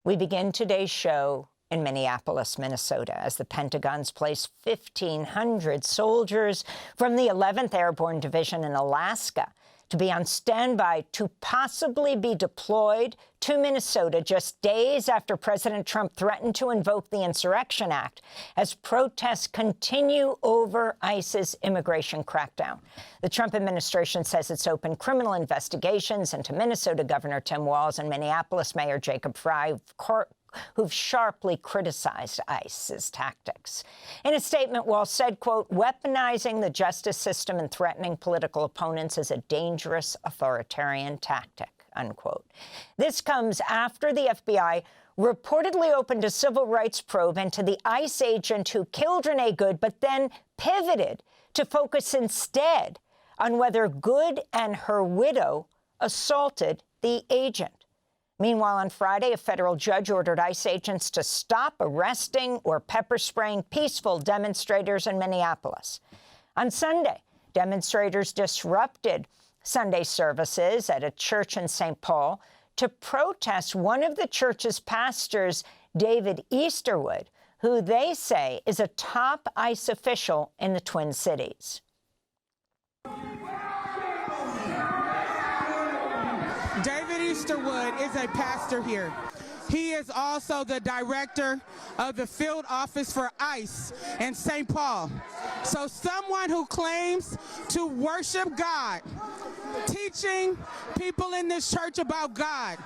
We begin today's show in Minneapolis, Minnesota, as the Pentagon's placed 1,500 soldiers from the 11th Airborne Division in Alaska to be on standby to possibly be deployed to Minnesota just days after President Trump threatened to invoke the Insurrection Act as protests continue over ICE's immigration crackdown. The Trump administration says it's opened criminal investigations into Minnesota Governor Tim Walz and Minneapolis Mayor Jacob Frey, who've sharply criticized ICE's tactics. In a statement, Walz said, quote, "Weaponizing the justice system and threatening political opponents is a dangerous authoritarian tactic," unquote. This comes after the FBI reportedly opened a civil rights probe into the ICE agent who killed Renee Good, but then pivoted to focus instead on whether Good and her widow assaulted the agent. Meanwhile, on Friday, a federal judge ordered ICE agents to stop arresting or pepper spraying peaceful demonstrators in Minneapolis. On Sunday, demonstrators disrupted Sunday services at a church in St. Paul to protest one of the church's pastors, David Easterwood, who they say is a top ICE official in the Twin Cities. David Easterwood is a pastor here. He is also the director of the field office for ICE in St. Paul. So someone who claims to worship God, teaching people in this church about God,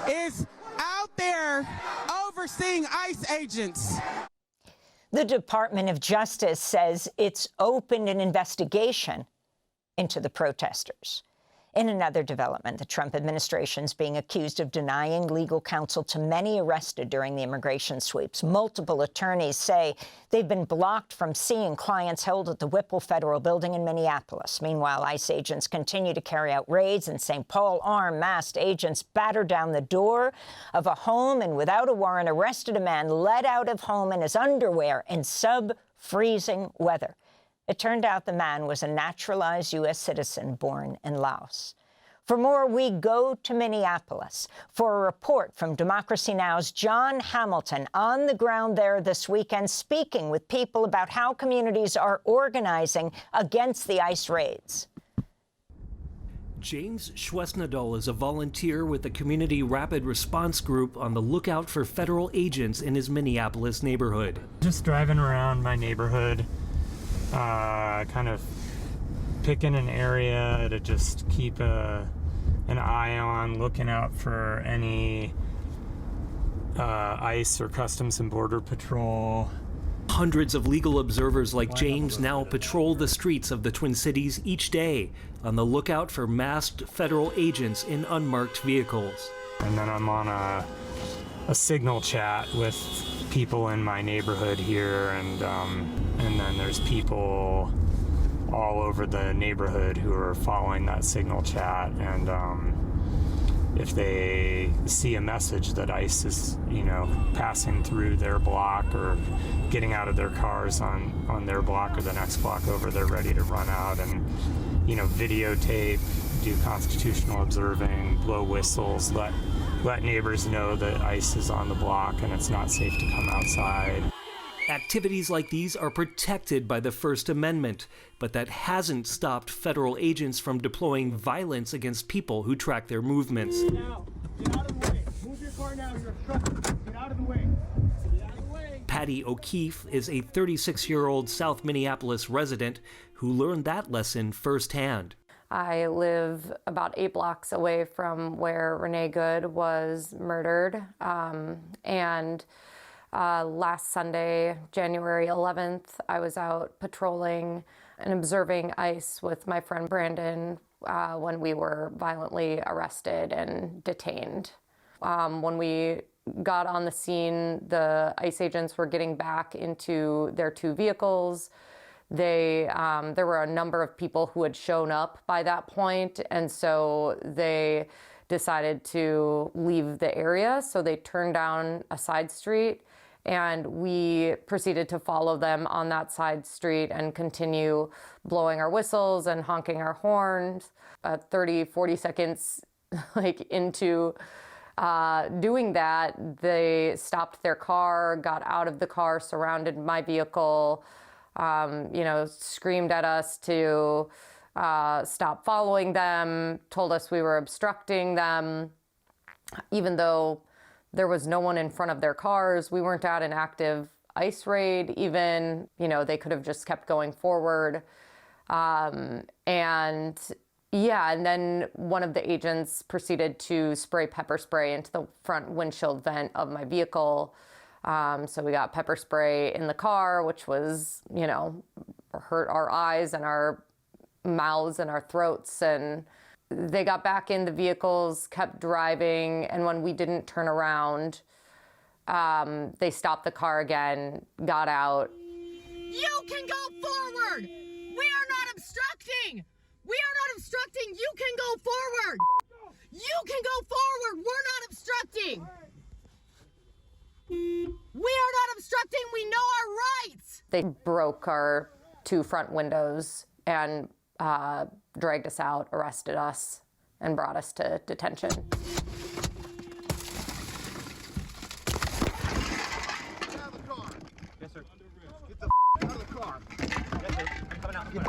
is out there overseeing ICE agents. The Department of Justice says it's opened an investigation into the protesters. In another development, the Trump administration is being accused of denying legal counsel to many arrested during the immigration sweeps. Multiple attorneys say they've been blocked from seeing clients held at the Whipple Federal Building in Minneapolis. Meanwhile, ICE agents continue to carry out raids in St. Paul. Armed, masked agents battered down the door of a home and, without a warrant, arrested a man led out of home in his underwear in sub-freezing weather. It turned out the man was a naturalized U.S. citizen born in Laos. For more, we go to Minneapolis for a report from Democracy Now!'s John Hamilton on the ground there this weekend, speaking with people about how communities are organizing against the ICE raids. James Schwesnadol is a volunteer with the Community Rapid Response Group on the lookout for federal agents in his Minneapolis neighborhood. Just driving around my neighborhood, kind of picking an area to just keep an eye on, looking out for any ICE or Customs and Border Patrol. Hundreds of legal observers like James now patrol the streets of the Twin Cities each day on the lookout for masked federal agents in unmarked vehicles. And then I'm on a signal chat with people in my neighborhood here, and then there's people all over the neighborhood who are following that signal chat, and if they see a message that ICE is, passing through their block or getting out of their cars on their block or the next block over, they're ready to run out and, videotape, do constitutional observing, blow whistles, let neighbors know that ICE is on the block and it's not safe to come outside. Activities like these are protected by the First Amendment, but that hasn't stopped federal agents from deploying violence against people who track their movements. Now, get out of the way. Move your car now. You're obstructing. Get out of the way. Get out of the way. Patty O'Keefe is a 36-year-old South Minneapolis resident who learned that lesson firsthand. I live about 8 blocks away from where Renee Good was murdered, and last Sunday, January 11th, I was out patrolling and observing ICE with my friend Brandon when we were violently arrested and detained. When we got on the scene, the ICE agents were getting back into their 2 vehicles. There were a number of people who had shown up by that point, and so they decided to leave the area. So they turned down a side street, and we proceeded to follow them on that side street and continue blowing our whistles and honking our horns. 30, 40 seconds into doing that, they stopped their car, got out of the car, surrounded my vehicle, screamed at us to stop following them, told us we were obstructing them, even though there was no one in front of their cars. We weren't at an active ICE raid even. They could have just kept going forward. And then one of the agents proceeded to spray pepper spray into the front windshield vent of my vehicle. So we got pepper spray in the car, which was, hurt our eyes and our mouths and our throats. And they got back in the vehicles, kept driving. And when we didn't turn around, they stopped the car again, got out. You can go forward. We are not obstructing. We are not obstructing. You can go forward. You can go forward. We're not obstructing. We are not obstructing. We know our rights. They broke our 2 front windows and dragged us out, arrested us, and brought us to detention. Get out of the car. Yes, sir. Get the out of the car. Yes, sir. I'm coming out. You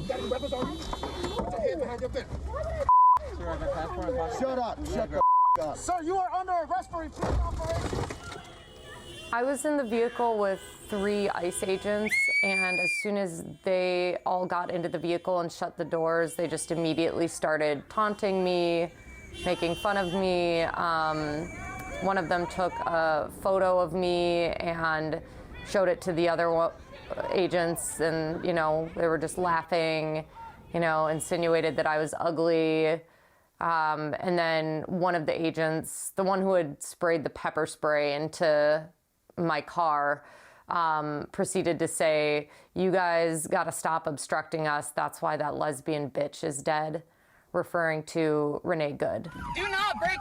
got any weapons on you? Put your hand behind your fence. Sir, I got passport. Shut up. Shut the up. Sir, you are under arrest for refusing operation. I was in the vehicle with 3 ICE agents, and as soon as they all got into the vehicle and shut the doors, they just immediately started taunting me, making fun of me. One of them took a photo of me and showed it to the other agents, and they were just laughing, insinuated that I was ugly. And then one of the agents, the one who had sprayed the pepper spray into my car, proceeded to say, "You guys got to stop obstructing us. That's why that lesbian bitch is dead," referring to Renee Good. Do not break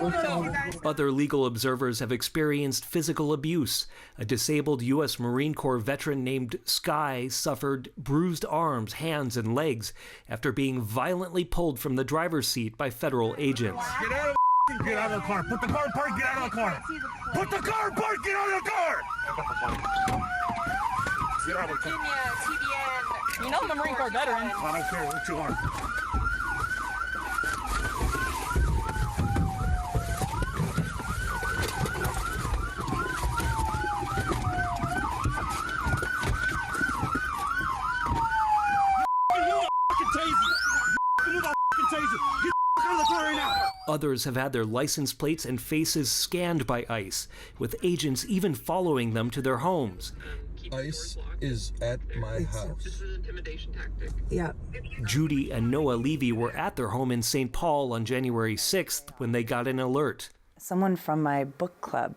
window. Other legal observers have experienced physical abuse. A disabled U.S. Marine Corps veteran named Sky suffered bruised arms, hands, and legs after being violently pulled from the driver's seat by federal agents. Get out of the car. Put the car in park. Get out of the car. Put the car in park. Get out of the car. Get out of the car. You know I'm a Marine Corps veteran. I don't care what you are. Others have had their license plates and faces scanned by ICE, with agents even following them to their homes. ICE is at my house. This is an intimidation tactic. Yeah. Judy and Noah Levy were at their home in St. Paul on January 6th when they got an alert. Someone from my book club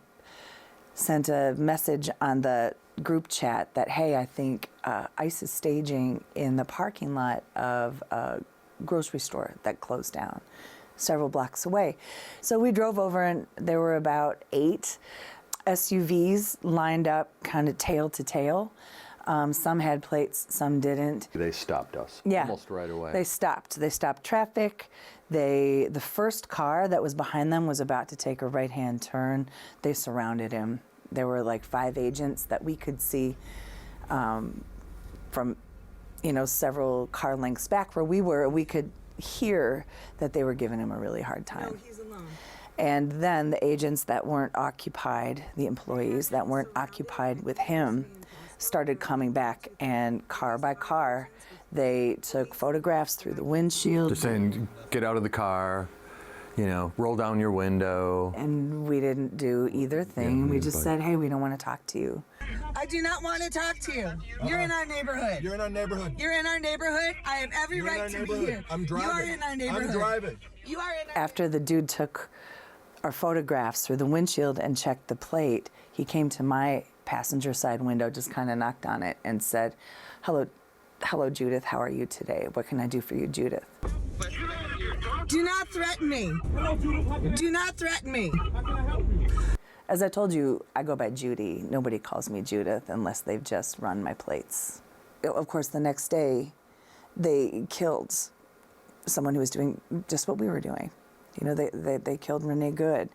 sent a message on the group chat that, hey, I think ICE is staging in the parking lot of a grocery store that closed down several blocks away. So we drove over, and there were about 8 SUVs lined up kind of tail to tail. Some had plates, some didn't. They stopped us almost right away. They stopped traffic. The first car that was behind them was about to take a right-hand turn. They surrounded him. There were like 5 agents that we could see from, several car lengths back where we were. We could hear that they were giving him a really hard time. No, he's alone. And then the agents that weren't occupied, the employees that weren't occupied with him, started coming back, and car by car, they took photographs through the windshield. They're saying, get out of the car, roll down your window. And we didn't do either thing. We just said, hey, we don't want to talk to you. I do not want to talk to you. You're in our neighborhood. You're in our neighborhood. You're in our neighborhood. I have every right to be here. I'm driving. You are in our neighborhood. I'm driving. You are in our After the dude took our photographs through the windshield and checked the plate, he came to my passenger side window, just kind of knocked on it and said, hello, Judith, how are you today? What can I do for you, Judith? Do not threaten me. Do not threaten me. As I told you, I go by Judy. Nobody calls me Judith unless they've just run my plates. Of course, the next day, they killed someone who was doing just what we were doing. You know, they killed Renee Good.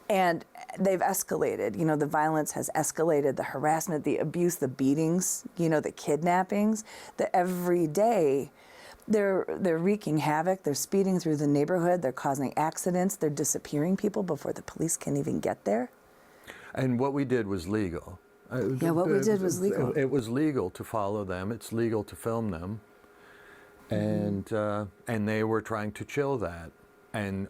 And they've escalated. You know, the violence has escalated, the harassment, the abuse, the beatings, you know, the kidnappings. That every day they're wreaking havoc. They're speeding through the neighborhood. They're causing accidents. They're disappearing people before the police can even get there. And what we did was legal. Yeah, what we did was legal. It was legal to follow them. It's legal to film them. And they were trying to chill that. And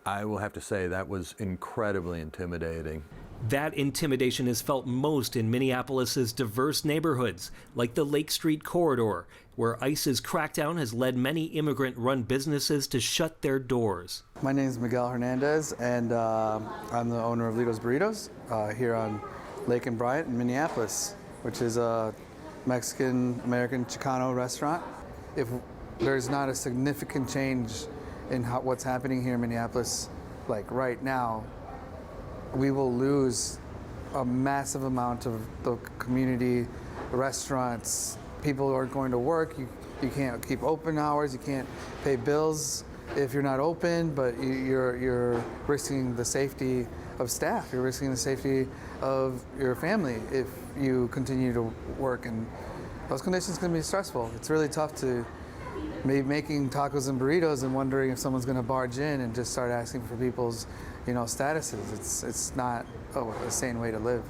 I will have to say that was incredibly intimidating. That intimidation is felt most in Minneapolis's diverse neighborhoods, like the Lake Street corridor, where ICE's crackdown has led many immigrant-run businesses to shut their doors. My name is Miguel Hernandez, and I'm the owner of Lido's Burritos here on Lake and Bryant in Minneapolis, which is a Mexican-American Chicano restaurant. If there's not a significant change in what's happening here in Minneapolis, like right now, we will lose a massive amount of the community, restaurants. People aren't going to work. You can't keep open hours. You can't pay bills if you're not open. But you're risking the safety of staff. You're risking the safety of your family if you continue to work. And those conditions can be stressful. It's really tough to maybe making tacos and burritos and wondering if someone's going to barge in and just start asking for people's, you know, statuses. It's not a sane way to live.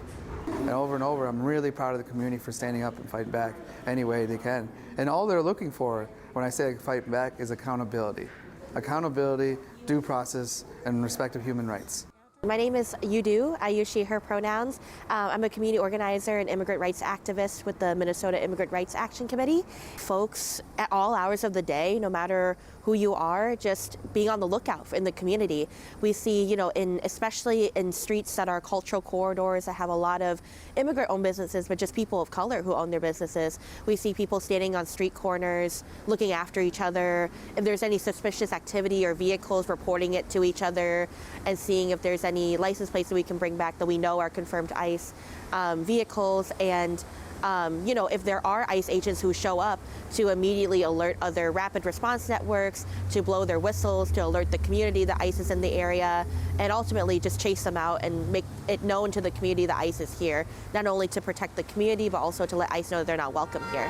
And over, I'm really proud of the community for standing up and fighting back any way they can. And all they're looking for, when I say fight back, is accountability. Accountability, due process, and respect of human rights. My name is Yudu. I use she, her pronouns. I'm a community organizer and immigrant rights activist with the Minnesota Immigrant Rights Action Committee. Folks at all hours of the day, no matter who you are, just being on the lookout in the community. We see, you know, especially in streets that are cultural corridors that have a lot of immigrant-owned businesses, but just people of color who own their businesses. We see people standing on street corners, looking after each other. If there's any suspicious activity or vehicles, reporting it to each other and seeing if there's any license plates that we can bring back that we know are confirmed ICE vehicles, and you know, if there are ICE agents who show up, to immediately alert other rapid response networks, to blow their whistles, to alert the community that ICE is in the area, and ultimately just chase them out and make it known to the community that ICE is here, not only to protect the community, but also to let ICE know that they're not welcome here.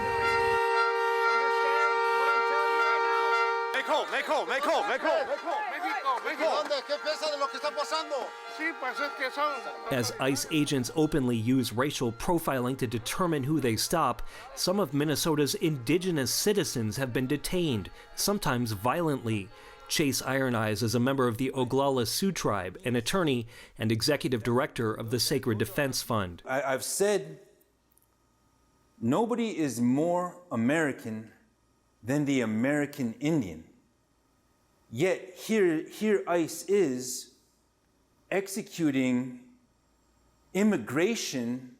As ICE agents openly use racial profiling to determine who they stop, some of Minnesota's indigenous citizens have been detained, sometimes violently. Chase Iron Eyes is a member of the Oglala Sioux tribe, an attorney and executive director of the Sacred Defense Fund. I've said nobody is more American than the American Indian. Yet here ICE is executing immigration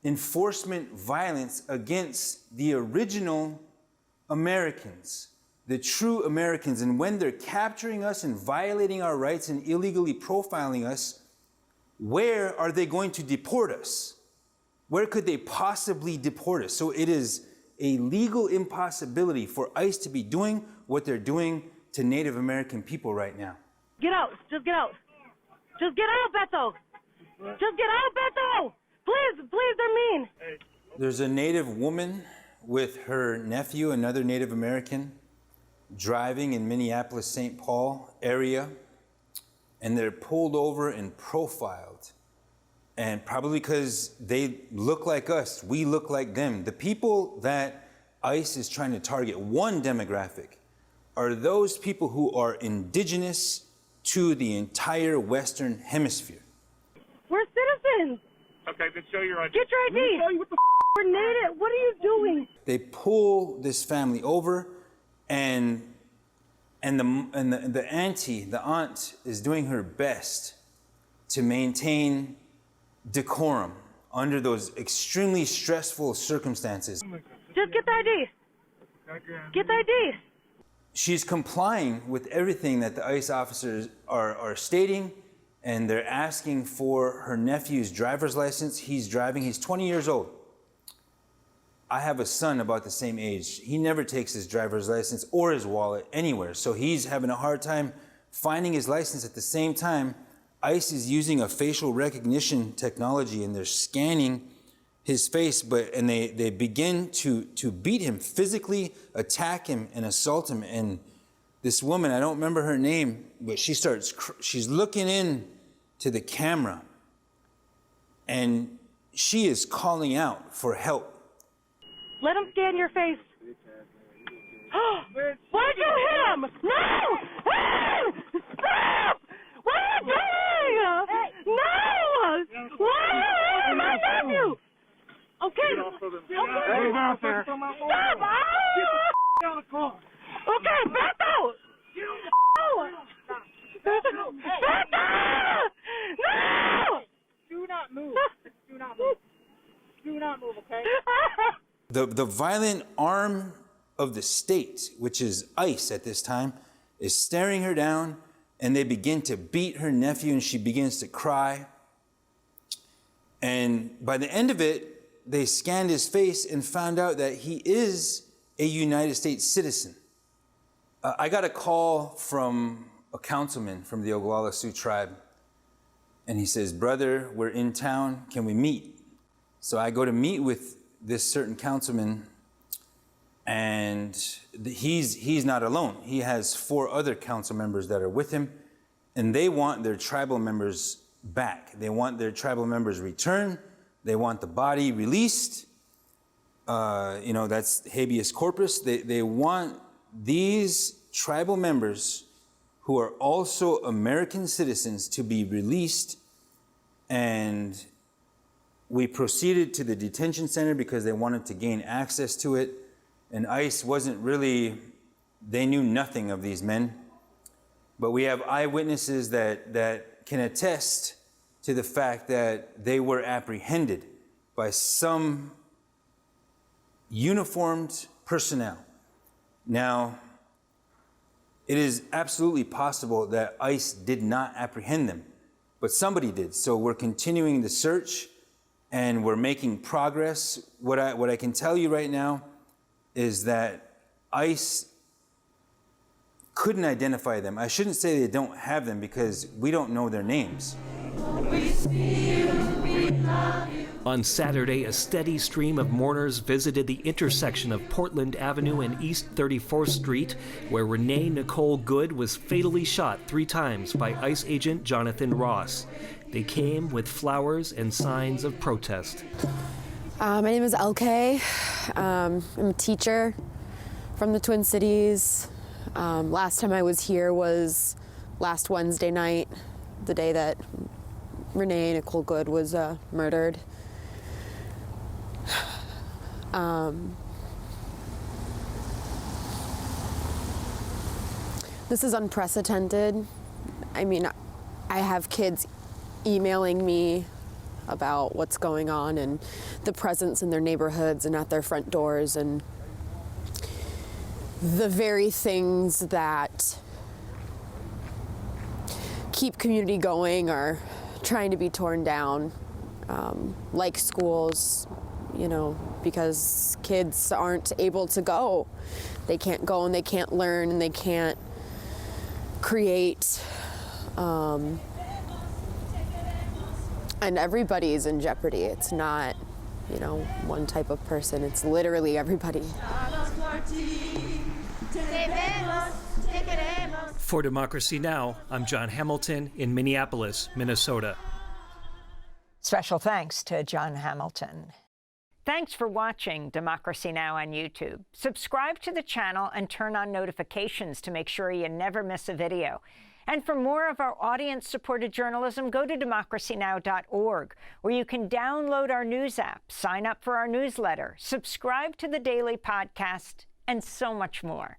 enforcement violence against the original Americans, the true Americans. And when they're capturing us and violating our rights and illegally profiling us, where are they going to deport us? Where could they possibly deport us? So it is a legal impossibility for ICE to be doing what they're doing to Native American people right now. Get out. Just get out. Just get out, Beto. Just get out, Beto. Please, they're mean. There's a Native woman with her nephew, another Native American, driving in Minneapolis, St. Paul area, and they're pulled over and profiled. And probably because they look like us, we look like them. The people that ICE is trying to target, one demographic, are those people who are indigenous to the entire Western Hemisphere. We're citizens. Okay, then show your ID. Get your ID. Show you what the We're native. What are you doing? They pull this family over, and the auntie, the aunt, is doing her best to maintain decorum under those extremely stressful circumstances. Just get the ID. Get the ID. She's complying with everything that the ICE officers are stating, and they're asking for her nephew's driver's license. He's driving, he's 20 years old. I have a son about the same age. He never takes his driver's license or his wallet anywhere. So he's having a hard time finding his license. At the same time, ICE is using a facial recognition technology, and they're scanning his face, and they begin to beat him, physically attack him and assault him. And this woman, I don't remember her name, but she's looking in to the camera, and she is calling out for help. Let him scan your face. Why'd you hit him? No! Stop! What are you doing? No! Why are you hitting my nephew? Okay. Hey, out there. Stop! Okay, Beto! Beto! No! Do not move. Do not move. Do not move, okay? The violent arm of the state, which is ICE at this time, is staring her down, and they begin to beat her nephew, and she begins to cry. And by the end of it, they scanned his face and found out that he is a United States citizen. I got a call from a councilman from the Oglala Sioux tribe, and he says, "Brother, we're in town, can we meet?" So I go to meet with this certain councilman, and he's not alone. He has 4 other council members that are with him, and they want their tribal members back. They want their tribal members returned. They want the body released. That's habeas corpus. They want these tribal members who are also American citizens to be released. And we proceeded to the detention center because they wanted to gain access to it. And ICE they knew nothing of these men. But we have eyewitnesses that can attest to the fact that they were apprehended by some uniformed personnel. Now, it is absolutely possible that ICE did not apprehend them, but somebody did. So we're continuing the search, and we're making progress. What I can tell you right now is that ICE couldn't identify them. I shouldn't say they don't have them because we don't know their names. On Saturday, a steady stream of mourners visited the intersection of Portland Avenue and East 34th Street, where Renee Nicole Good was fatally shot 3 times by ICE agent Jonathan Ross. They came with flowers and signs of protest. My name is LK. I'm a teacher from the Twin Cities. Last time I was here was last Wednesday night, the day that Renee Nicole Good was murdered. This is unprecedented. I mean, I have kids emailing me about what's going on and the presence in their neighborhoods and at their front doors, and the very things that keep community going are trying to be torn down, like schools, because kids aren't able to go. They can't go and they can't learn and they can't create, and everybody's in jeopardy. It's not, one type of person. It's literally everybody. For Democracy Now!, I'm John Hamilton in Minneapolis, Minnesota. Special thanks to John Hamilton. Thanks for watching Democracy Now! On YouTube. Subscribe to the channel and turn on notifications to make sure you never miss a video. And for more of our audience-supported journalism, go to democracynow.org, where you can download our news app, sign up for our newsletter, subscribe to the daily podcast, and so much more.